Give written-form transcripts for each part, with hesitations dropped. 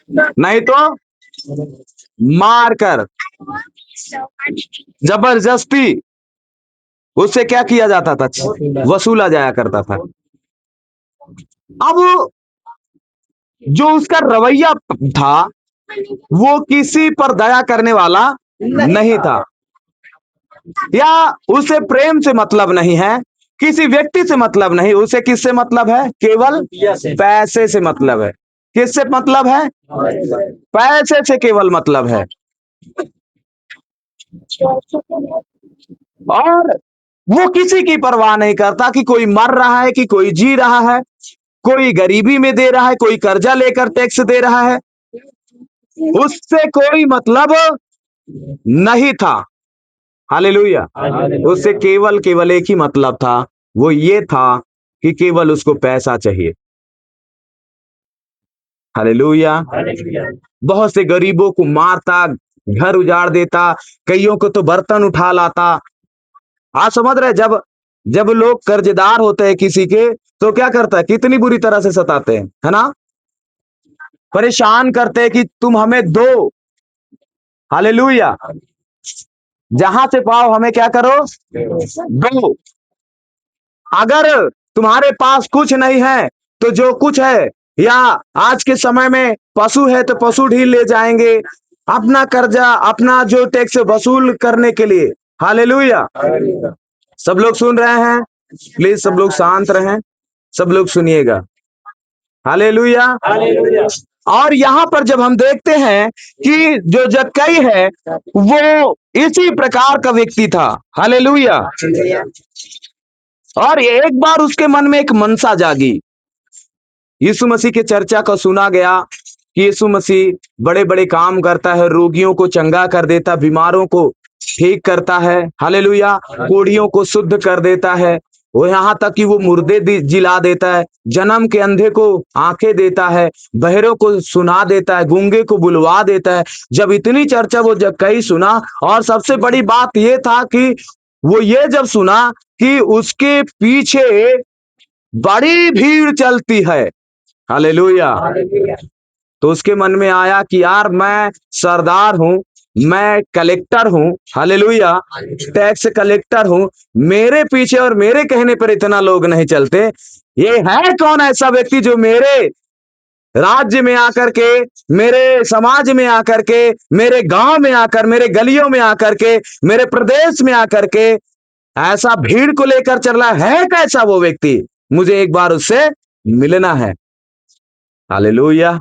नहीं तो मारकर, जबरदस्ती उससे क्या किया जाता था, वसूला जाया करता था। अब जो उसका रवैया था वो किसी पर दया करने वाला नहीं था, या उसे प्रेम से मतलब नहीं है, किसी व्यक्ति से मतलब नहीं, उसे किससे मतलब है, केवल पैसे से मतलब है। किससे मतलब है, पैसे से केवल मतलब है। और वो किसी की परवाह नहीं करता कि कोई मर रहा है कि कोई जी रहा है, कोई गरीबी में दे रहा है, कोई कर्जा लेकर टैक्स दे रहा है, उससे कोई मतलब नहीं था। हालेलुया। उससे केवल केवल एक ही मतलब था, वो ये था कि केवल उसको पैसा चाहिए। हालेलुया। बहुत से गरीबों को मारता, घर उजाड़ देता, कईयों को तो बर्तन उठा लाता। आप समझ रहे, जब जब लोग कर्जदार होते हैं किसी के, तो क्या करता है, कितनी बुरी तरह से सताते हैं, है ना, परेशान करते हैं कि तुम हमें दो। हालेलुया। जहां से पाओ हमें क्या करो, दो। अगर तुम्हारे पास कुछ नहीं है तो जो कुछ है, या आज के समय में पशु है तो पशु ढील ले जाएंगे अपना कर्जा, अपना जो टैक्स वसूल करने के लिए। हालेलुया। सब लोग सुन रहे हैं, प्लीज सब लोग शांत रहें, सब लोग सुनिएगा। हालेलुया। और यहाँ पर जब हम देखते हैं कि जो जक्कई है वो इसी प्रकार का व्यक्ति था। हालेलुया। और एक बार उसके मन में एक मनसा जागी, यीशु मसीह के चर्चा को सुना गया कि यीशु मसीह बड़े बड़े काम करता है, रोगियों को चंगा कर देता, बीमारों को ठीक करता है। हालेलुया। कोढ़ियों को शुद्ध कर देता है, वो यहाँ तक कि वो मुर्दे जिला देता है, जन्म के अंधे को आंखें देता है, बहरों को सुना देता है, गूंगे को बुलवा देता है। जब इतनी चर्चा वो जब कहीं सुना, और सबसे बड़ी बात ये था कि वो ये जब सुना कि उसके पीछे बड़ी भीड़ चलती है। हालेलुया। तो उसके मन में आया कि यार मैं सरदार हूं, मैं कलेक्टर हूं। हालेलुया। टैक्स कलेक्टर हूं, मेरे पीछे और मेरे कहने पर इतना लोग नहीं चलते। ये है कौन ऐसा व्यक्ति जो मेरे राज्य में आकर के, मेरे समाज में आकर के, मेरे गांव में आकर, मेरे गलियों में आकर के, मेरे प्रदेश में आकर के ऐसा भीड़ को लेकर चल रहा है, कैसा वो व्यक्ति, मुझे एक बार उससे मिलना है। हालेलुया।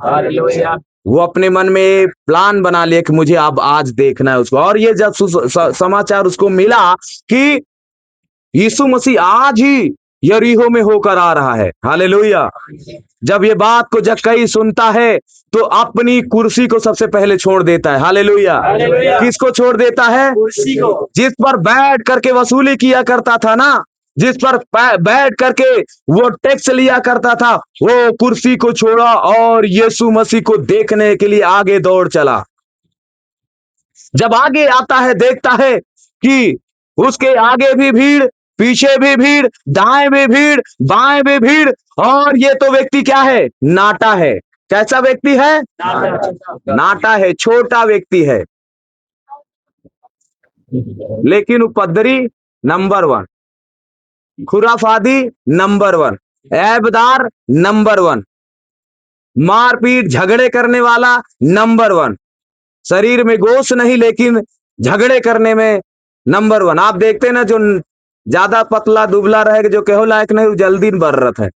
वो अपने मन में प्लान बना लिया कि मुझे अब आज देखना है उसको। और ये जब समाचार उसको मिला कि यीशु मसीह आज ही यरीहो में होकर आ रहा है। हालेलुया। जब ये बात को जक्कई सुनता है तो अपनी कुर्सी को सबसे पहले छोड़ देता है। हालेलुया। किसको छोड़ देता है, कुर्सी को, जिस पर बैठ करके वसूली किया करता था ना, जिस पर बैठ करके वो टैक्स लिया करता था, वो कुर्सी को छोड़ा और यीशु मसीह को देखने के लिए आगे दौड़ चला। जब आगे आता है देखता है कि उसके आगे भी भीड़, पीछे भी भीड़, दाएं भी भीड़, बाएं भी भीड़, और ये तो व्यक्ति क्या है, नाटा है। कैसा व्यक्ति है, नाटा है, छोटा व्यक्ति है, लेकिन उपद्री नंबर वन, खुराफादी नंबर वन, ऐबदार नंबर वन, मारपीट झगड़े करने वाला नंबर वन, शरीर में गोश नहीं लेकिन झगड़े करने में नंबर वन। आप देखते ना, जो ज्यादा पतला दुबला रहेगा, जो कहो लायक नहीं, वो जल्दी बढ़ रहा है,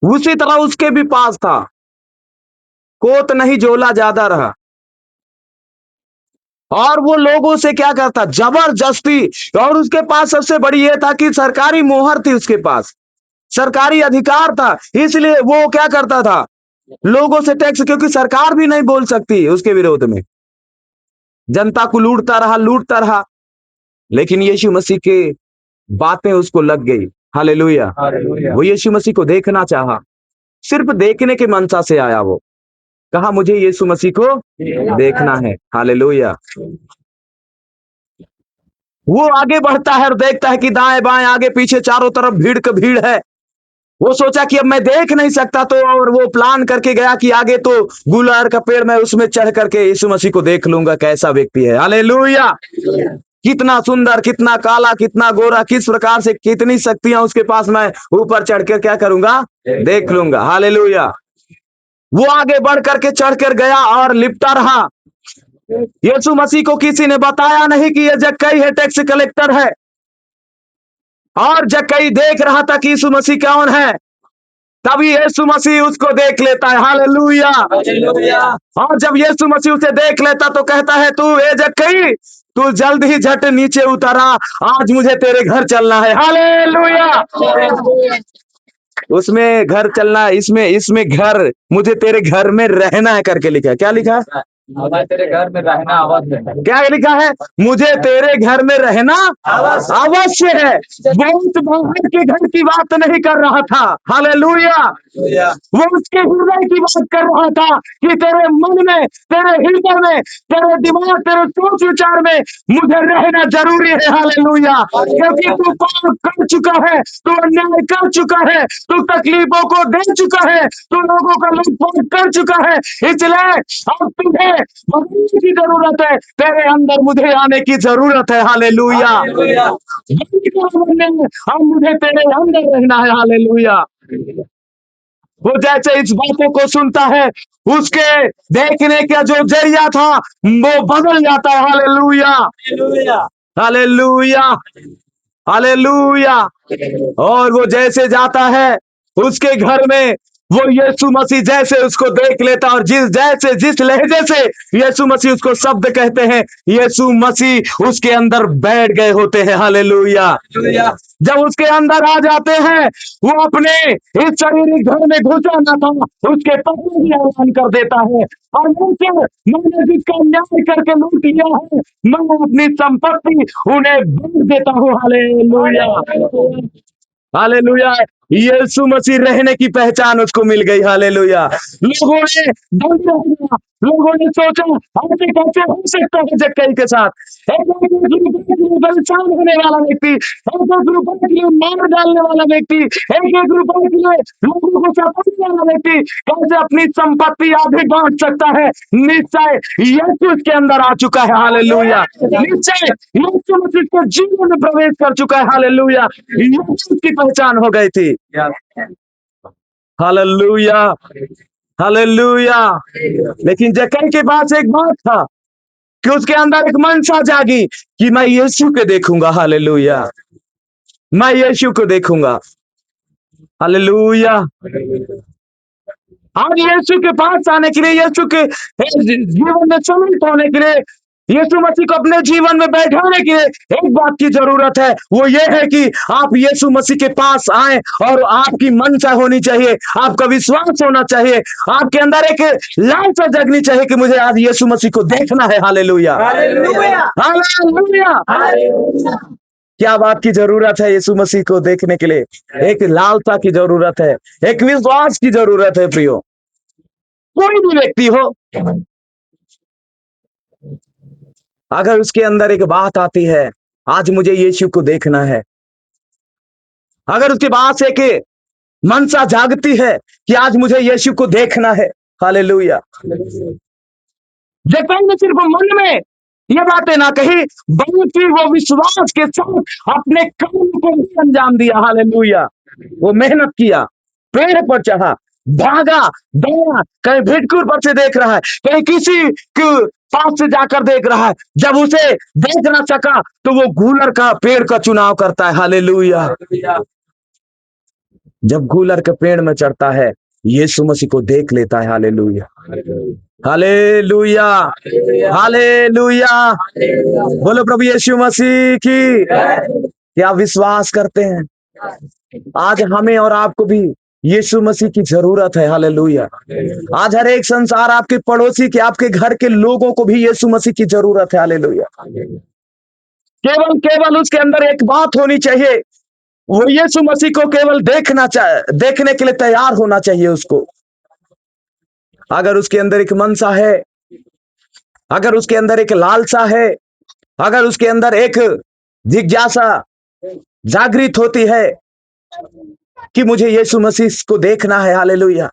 उसी तरह उसके भी पास था, कोत नहीं जोला ज्यादा रहा। और वो लोगों से क्या करता, जबरदस्ती। और उसके पास सबसे बड़ी ये था कि सरकारी मोहर थी उसके पास, सरकारी अधिकार था, इसलिए वो क्या करता था, लोगों से टैक्स, क्योंकि सरकार भी नहीं बोल सकती उसके विरोध में, जनता को लूटता रहा, लूटता रहा। लेकिन यीशु मसीह के बातें उसको लग गई। हालेलुया। वो यीशु मसीह को देखना चाहा, सिर्फ देखने के मनसा से आया। वो कहा मुझे यीशु मसीह को देखना है। हालेलुया। वो आगे बढ़ता है और देखता है कि दाएं बाएं आगे पीछे चारों तरफ भीड़ का भीड़ है, वो सोचा कि अब मैं देख नहीं सकता, तो और वो प्लान करके गया कि आगे तो गुलहर का पेड़, मैं उसमें चढ़ करके यीशु मसीह को देख लूंगा कैसा व्यक्ति है। हालेलुया। कितना सुंदर, कितना काला, कितना गोरा, किस प्रकार से, कितनी शक्तियां उसके पास, मैं ऊपर चढ़ कर क्या करूंगा, देख लूंगा। हालेलुया। वो आगे बढ़ करके चढ़ कर गया और लिपटा रहा। यीशु मसीह को किसी ने बताया नहीं कि ये जक्कई है, टैक्स कलेक्टर है। और जक्कई देख रहा था कि यीशु मसीह कौन है। तभी यीशु मसीह उसको देख लेता है। हालेलुया। और जब यीशु मसीह उसे देख लेता तो कहता है, तू ए जक्कई, तू जल्द ही झट नीचे उतरा, आज मुझे तेरे घर चलना है। हालेलुया। उसमें घर चलना, इसमें इसमें घर, मुझे तेरे घर में रहना है करके लिखा है। क्या लिखा है? तेरे घर में रहना अवश्य है। क्या लिखा है? मुझे तेरे घर में रहना अवश्य है। वो उस बाहर के घर की बात नहीं कर रहा था। हालेलुया। वो उसके हृदय की बात कर रहा था कि तेरे मन में, तेरे हृदय में, तेरे दिमाग, तेरे सोच विचार में मुझे रहना जरूरी है। हालेलुया। क्योंकि तू पाप कर चुका है, तू अन्याय कर चुका है, तू तकलीफों को दे चुका है, तू लोगों का लूटपाट कर चुका है। इसलिए अब तुझे बदलने की जरूरत है, तेरे अंदर मुझे आने की जरूरत है। हालेलुया। अब मुझे तेरे अंदर रहना है। हालेलुया। वो जैसे इस बातों को सुनता है, उसके देखने का जो जरिया था वो बदल जाता है। हालेलुया। हालेलुया। हालेलुया। और वो जैसे जाता है उसके घर में, वो यीशु मसीह जैसे उसको देख लेता, और जिस लहजे से यीशु मसीह उसको शब्द कहते हैं, यीशु मसीह उसके अंदर बैठ गए होते हैं। हालेलुया। जब उसके अंदर आ जाते हैं, वो अपने इस शारीरिक घर में घुसा न था, उसके पत्नी ही ऐलान कर देता है, और मुझसे, मैंने जिसका न्याय करके लूट लिया है, मैं अपनी संपत्ति उन्हें बांट देता हूँ। हालेलुया। हालेलुया। यीशु मसीह रहने की पहचान उसको मिल गई। हालेलुया। लोगों ने दंगा किया, लोगों ने सोचा ऐसे कैसे हो सकता है जक्कई के साथ, एक रुपए के लिए बलिदान होने वाला व्यक्ति, एक रुपए के लिए मार डालने वाला व्यक्ति, एक रुपए के लिए लोगों को सताने वाला व्यक्ति कैसे अपनी संपत्ति आधी बांट सकता है। निश्चय यीशु उसके अंदर आ चुका है। हालेलुया। निश्चय यीशु मसीह के जीवन में प्रवेश कर चुका है। हालेलुया। यीशु की पहचान हो गई थी। हालेलुया। हालेलुया। लेकिन जक्कई के पास एक बात था कि उसके अंदर एक मनसा जागी कि मैं यीशु को देखूंगा। हालेलुया। मैं यीशु को देखूंगा। हालेलुया। आज यीशु के पास आने के लिए, यीशु के जीवन में सम्मिलित होने के लिए, यीशु मसीह को अपने जीवन में बैठाने के लिए एक बात की जरूरत है, वो ये है कि आप यीशु मसीह के पास आए, और आपकी मनसा होनी चाहिए, आपका विश्वास होना चाहिए, आपके अंदर एक लालसा जगनी चाहिए कि मुझे आज यीशु मसीह को देखना है। हालेलुया। हालेलुया। हालेलुया। क्या बात की जरूरत है यीशु मसीह को देखने के लिए? एक लालसा की जरूरत है, एक विश्वास की जरूरत है। प्रियो, कोई भी व्यक्ति हो, अगर उसके अंदर एक बात आती है, आज मुझे यीशु को देखना है, अगर उसके पास एक मनसा जागती है कि आज मुझे यीशु को देखना है। हालेलुया। जक्कई ने सिर्फ मन में ये बातें ना कही, बल्कि वो विश्वास के साथ अपने काम को भी अंजाम दिया। हालेलुया। वो मेहनत किया, पेड़ पर चढ़ा, भागा, दौड़ा, कहीं भिटकुर पर से देख रहा है, कहीं किसी के पास से जाकर देख रहा है। जब उसे देख ना सका तो वो गूलर का पेड़ का चुनाव करता है। हालेलुया। जब गूलर के पेड़ में चढ़ता है, यीशु मसीह को देख लेता है। हालेलुया। हालेलुया। हालेलुया। बोलो प्रभु यीशु मसीह की। क्या विश्वास करते हैं? आज हमें और आपको भी यीशु मसीह की जरूरत है। हालेलुया। आज हर एक संसार, आपके पड़ोसी के, आपके घर के लोगों को भी यीशु मसीह की जरूरत है। हालेलुया। केवल केवल उसके अंदर एक बात होनी चाहिए, वो यीशु मसीह को केवल देखने के लिए तैयार होना चाहिए उसको। अगर उसके अंदर एक मनसा है, अगर उसके अंदर एक लालसा है, अगर उसके अंदर एक जिज्ञासा जागृत होती है, कि मुझे यीशु मसीह को देखना है। हालेलुया।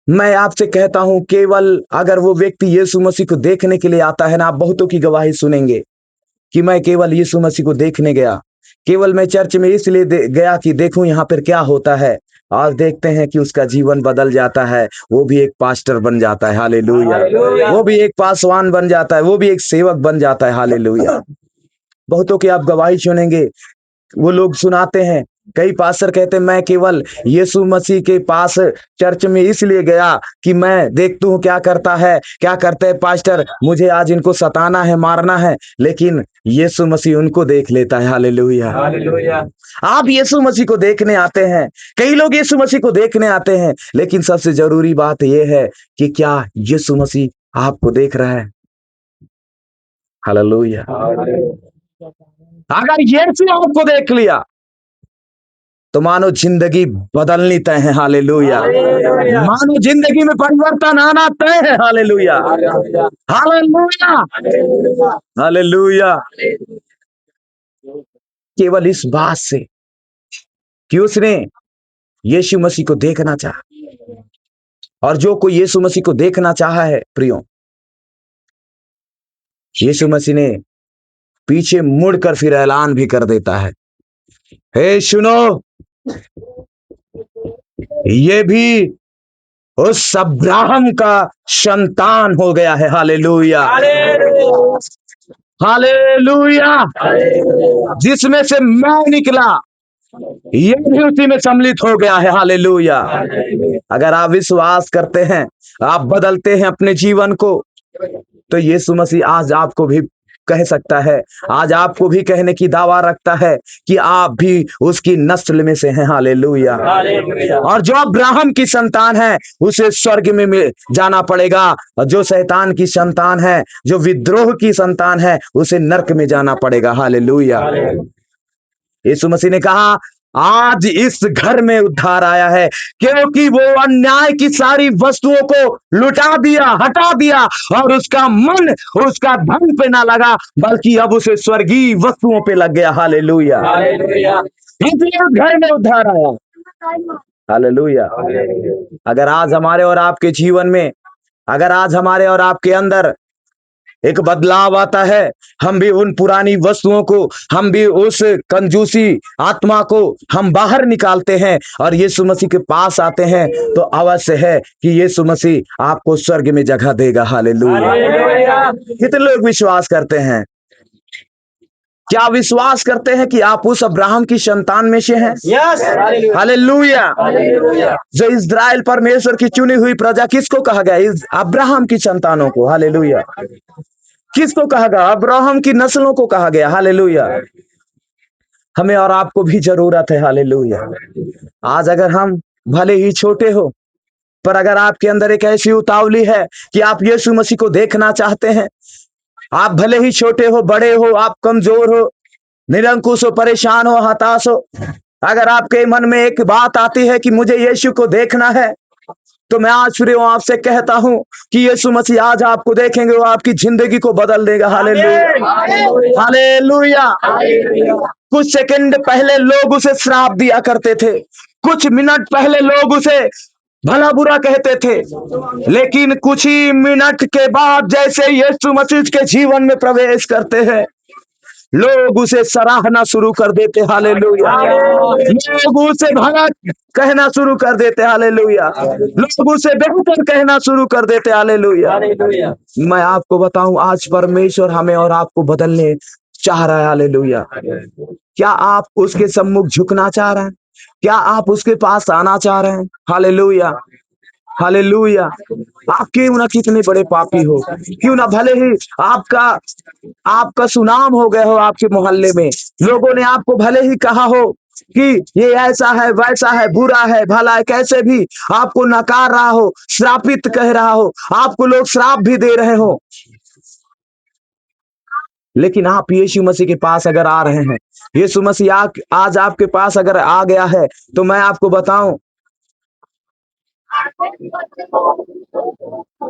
मैं आपसे कहता हूं, केवल अगर वो व्यक्ति यीशु मसीह को देखने के लिए आता है ना, आप बहुतों की गवाही सुनेंगे कि मैं केवल यीशु मसीह को देखने गया, केवल मैं चर्च में इसलिए गया कि देखूं यहाँ पर क्या होता है। आज देखते हैं कि उसका जीवन बदल जाता है, वो भी एक पास्टर बन जाता है। हालेलुया। वो भी एक पासवान बन जाता है, वो भी एक सेवक बन जाता है। हालेलुया। बहुतों की आप गवाही सुनेंगे, वो लोग सुनाते हैं, कई पास्टर कहते हैं मैं केवल यीशु मसीह के पास चर्च में इसलिए गया कि मैं देखता हूं क्या करता है, क्या करते हैं पास्टर, मुझे आज इनको सताना है, मारना है, लेकिन यीशु मसीह उनको देख लेता है। हालेलुया। हालेलुया। आप यीशु मसीह को देखने आते हैं, कई लोग यीशु मसीह को देखने आते हैं, लेकिन सबसे जरूरी बात यह है कि क्या यीशु मसीह आपको देख रहा है। हालेलुया। अगर यीशु आपको देख लिया तो मानो जिंदगी बदलनी तय है। हालेलुया। मानो जिंदगी में परिवर्तन आना तय है। हालेलुया। हालेलुया। हालेलुया। केवल इस बात से कि उसने यीशु मसीह को देखना चाहा, और जो कोई यीशु मसीह को देखना चाहा है प्रियो, यीशु मसीह ने पीछे मुड़कर फिर ऐलान भी कर देता है, हे सुनो, ये भी उस अब्राहम का संतान हो गया है। हालेलुया। हालेलुया। जिसमें से मैं निकला, ये भी उसी में सम्मिलित हो गया है। हालेलुया। अगर आप विश्वास करते हैं, आप बदलते हैं अपने जीवन को, तो यीशु मसीह आज आपको भी कह सकता है, आज आपको भी कहने की दावा रखता है कि आप भी उसकी नस्ल में से हैं। हालेलुया। और जो अब्राहम की संतान है उसे स्वर्ग में जाना पड़ेगा, और जो शैतान की संतान है, जो विद्रोह की संतान है, उसे नरक में जाना पड़ेगा। हालेलुया। यीशु मसीह ने कहा, आज इस घर में उद्धार आया है, क्योंकि वो अन्याय की सारी वस्तुओं को लुटा दिया, हटा दिया, और उसका मन उसका धन पे ना लगा, बल्कि अब उसे स्वर्गीय वस्तुओं पे लग गया। हालेलुया। इसलिए घर में उद्धार आया। हालेलुया। अगर आज हमारे और आपके जीवन में, अगर आज हमारे और आपके अंदर एक बदलाव आता है, हम भी उन पुरानी वस्तुओं को, हम भी उस कंजूसी आत्मा को हम बाहर निकालते हैं और यीशु मसीह के पास आते हैं, तो अवश्य है कि यीशु मसीह आपको स्वर्ग में जगह देगा। हालेलुया। कितने लोग विश्वास करते हैं? क्या विश्वास करते हैं कि आप उस अब्राहम की संतान में से हैं? हालेलुया। जो इस्राएल परमेश्वर की चुनी हुई प्रजा किसको कहा गया? अब्राहम की संतानों को। हालेलुया। किसको कहा गया? अब्राहम की नस्लों को कहा गया। हालेलुया। हमें और आपको भी जरूरत है। हालेलुया। आज अगर हम भले ही छोटे हो, पर अगर आपके अंदर एक ऐसी उतावली है कि आप यीशु मसीह को देखना चाहते हैं, आप भले ही छोटे हो, बड़े हो, आप कमजोर हो, निरंकुश हो, परेशान हो, हताश हो, अगर आपके मन में एक बात आती है कि मुझे यीशु को देखना है, तो मैं आज फिर आपसे कहता हूं कि यीशु मसीह आज आपको देखेंगे, वो आपकी जिंदगी को बदल देगा। हालेलुया। हालेलुया। कुछ सेकंड पहले लोग उसे श्राप दिया करते थे, कुछ मिनट पहले लोग उसे भला बुरा कहते थे, लेकिन कुछ ही मिनट के बाद जैसे यीशु मसीह के जीवन में प्रवेश करते हैं, लोग उसे सराहना शुरू कर देते। हालेलुया। लोग उसे भला कहना शुरू कर देते। हालेलुया। लोग उसे बेहतर कहना शुरू कर देते। हालेलुया। मैं आपको बताऊं, आज परमेश्वर हमें और आपको बदलने चाह रहा है। हालेलुया। क्या आप उसके सम्मुख झुकना चाह रहे हैं? क्या आप उसके पास आना चाह रहे हैं? हालेलुया। हालेलुया। आप क्यों ना कितने बड़े पापी हो, क्यों ना भले ही आपका आपका सुनाम हो गया हो, आपके मोहल्ले में लोगों ने आपको भले ही कहा हो कि ये ऐसा है, वैसा है, बुरा है, भला है, कैसे भी आपको नकार रहा हो, श्रापित कह रहा हो, आपको लोग श्राप भी दे रहे हो, लेकिन आप यीशु मसीह के पास अगर आ रहे हैं, यीशु मसीह आज आपके पास अगर आ गया है, तो मैं आपको बताऊं,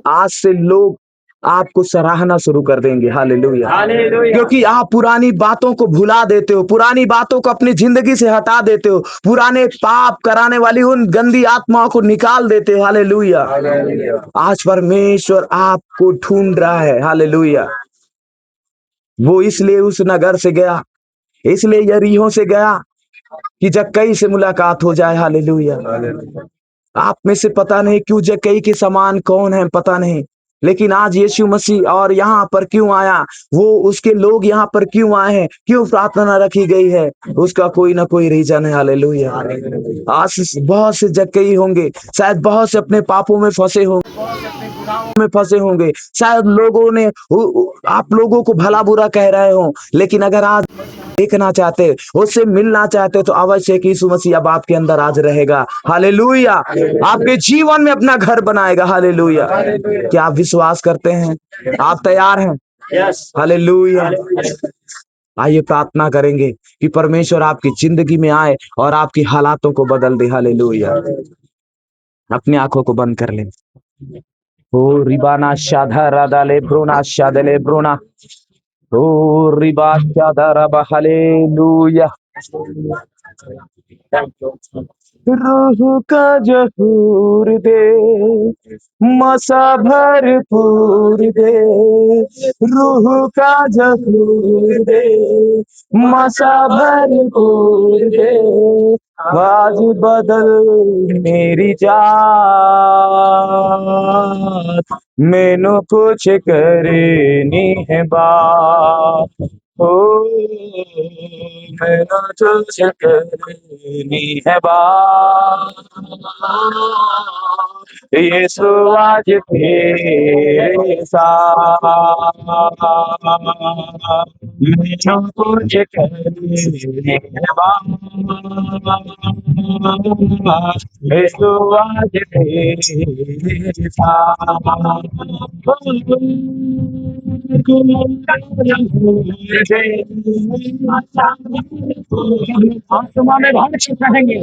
आज से लोग आपको सराहना शुरू कर देंगे। हालेलुया। हालेलुया। क्योंकि आप पुरानी बातों को भुला देते हो, पुरानी बातों को अपनी जिंदगी से हटा देते हो, पुराने पाप कराने वाली उन गंदी आत्माओं को निकाल देते हो। हालेलुया। आज परमेश्वर आपको ढूंढ रहा है। हालेलुया। वो इसलिए उस नगर से गया, इसलिए यरीहो से गया कि जक्कई से मुलाकात हो जाए। हालेलुया। आप में से पता नहीं क्यों जक्कई के समान कौन है, पता नहीं, लेकिन आज यीशु मसीह और यहाँ पर क्यों आया, वो उसके लोग यहाँ पर क्यों आए हैं, क्यों प्रार्थना रखी गई है, उसका कोई ना कोई रीजन है। हालेलुया। आज बहुत से जक्कई होंगे, शायद बहुत से अपने पापों में फंसे होंगे, शायद लोगों ने आप लोगों को भला बुरा कह रहे हो, लेकिन अगर आज देखना चाहते, उससे मिलना चाहते, तो अवश्य कि यीशु मसीह अब आपके अंदर आज रहेगा। हालेलुया। आपके जीवन में अपना घर बनाएगा। हालेलुया। क्या आप विश्वास करते हैं? आप तैयार हैं? यस। हालेलुया। आइए प्रार्थना करेंगे कि परमेश्वर आपकी जिंदगी में आए और आपकी हालातों को बदल दे। हालेलुया। अपनी आंखों को बंद कर लें। ओ रिबाना शाधा राधा ले ब्रोना शादले ब्रोना, ओ रिबा शाधा रबा। हालेलुया। रूह का जहूर दे, मसा भरपूर दे, रूह का जहूर दे, मसा भरपूर दे, आज बदल मेरी जात, मैनू कुछ करनी है बात, ओ मैनू कुछ करनी है बात, यीशु आज तेरे साथ, मैनू कुछ करनी है बात, यीशु आज तेरे साथ। आत्मा में भर के कहेंगे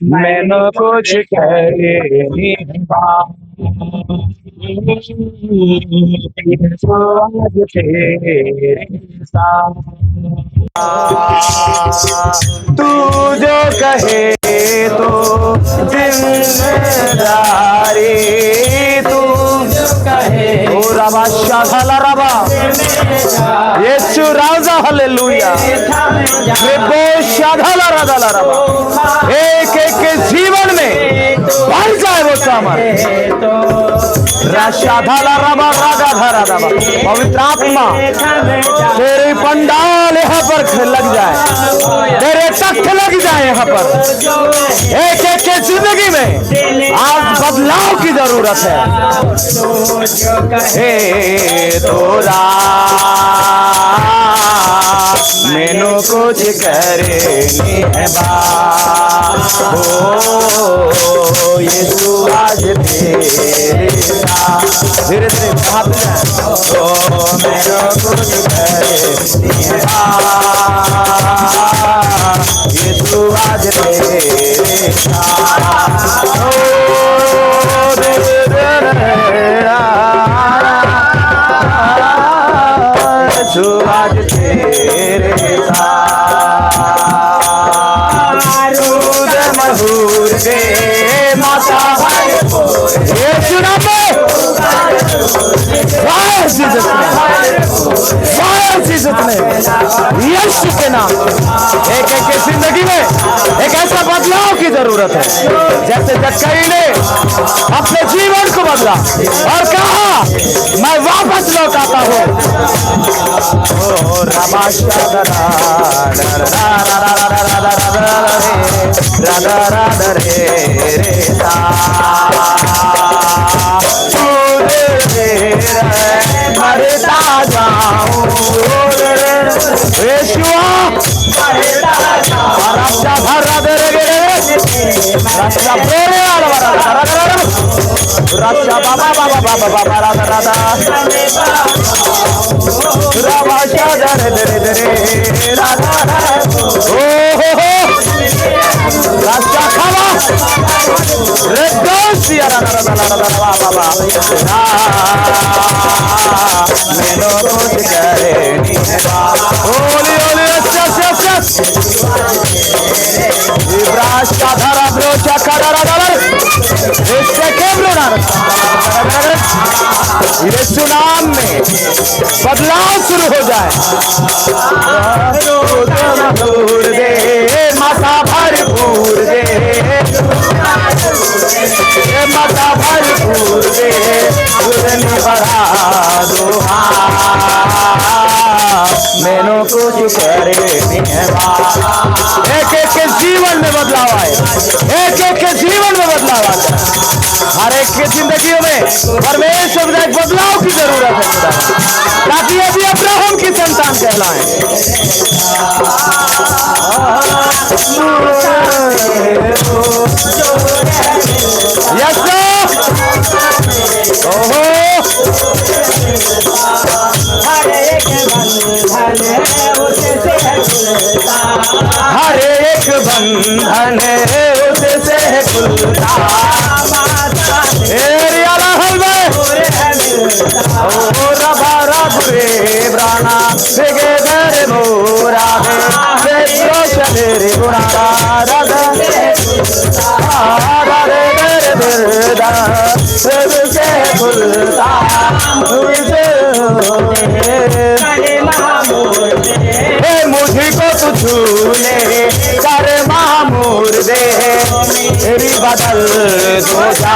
मैनू कुछ करनी है बात, यीशु आज तेरे साथ। तू जो कहे तो जिम्मेदारी, तू जो कहे ओ रबा शाला रबा, यीशु राजा। हालेलुया। प्रेबो शाला राधा रबा, एक एक के जीवन में भर जाए वो सामर्थ। राशाधाला रबा राधा धरा रबा, पवित्र आत्मा तेरे पंडाल यहाँ पर लग जाए, तेरे तख्त लग जाए यहाँ पर, एक एक के जिंदगी में आज बदलाव की जरूरत है। हे तोरा मैनू कुछ करनी है बात, ओ यीशु आज तेरे साथ। धीरे धीरे हाथ जाए, ओ मैनू कुछ करनी है बात, यीशु आज तेरे साथ। ओ यीशु आज तेरे साथ। महूर दे माता यीशु नाम में, यीशु के नाम, एक एक के जिंदगी में एक ऐसा बदलाव की जरूरत है, जैसे जक्कई ने अपने जीवन को बदला और कहा मैं वापस लौट आता हूँ। मरता जाऊं राधा मैनो कुछ करे होली होली विभ्राष्टा धरा ब्रोचा खड़ा इससे यीशु नाम में बदलाव शुरू हो जाए। भरपूर दे माता भरपूर दे माता भरपूर दे उड़ने बढ़ा दो मैंने कुछ करे एक एक के जीवन में बदलाव आए एक एक के जीवन में बदलाव आता है। हर एक की जिंदगियों में परमेश्वर एक बदलाव की जरूरत है ताकि ये भी अब्राहम की संतान कहलाएं। यस ओहो हर एक बंधन उससे खुलता प्राणा मोरा मुझको तू छूले कर महामूर दे तेरी बदल दो जा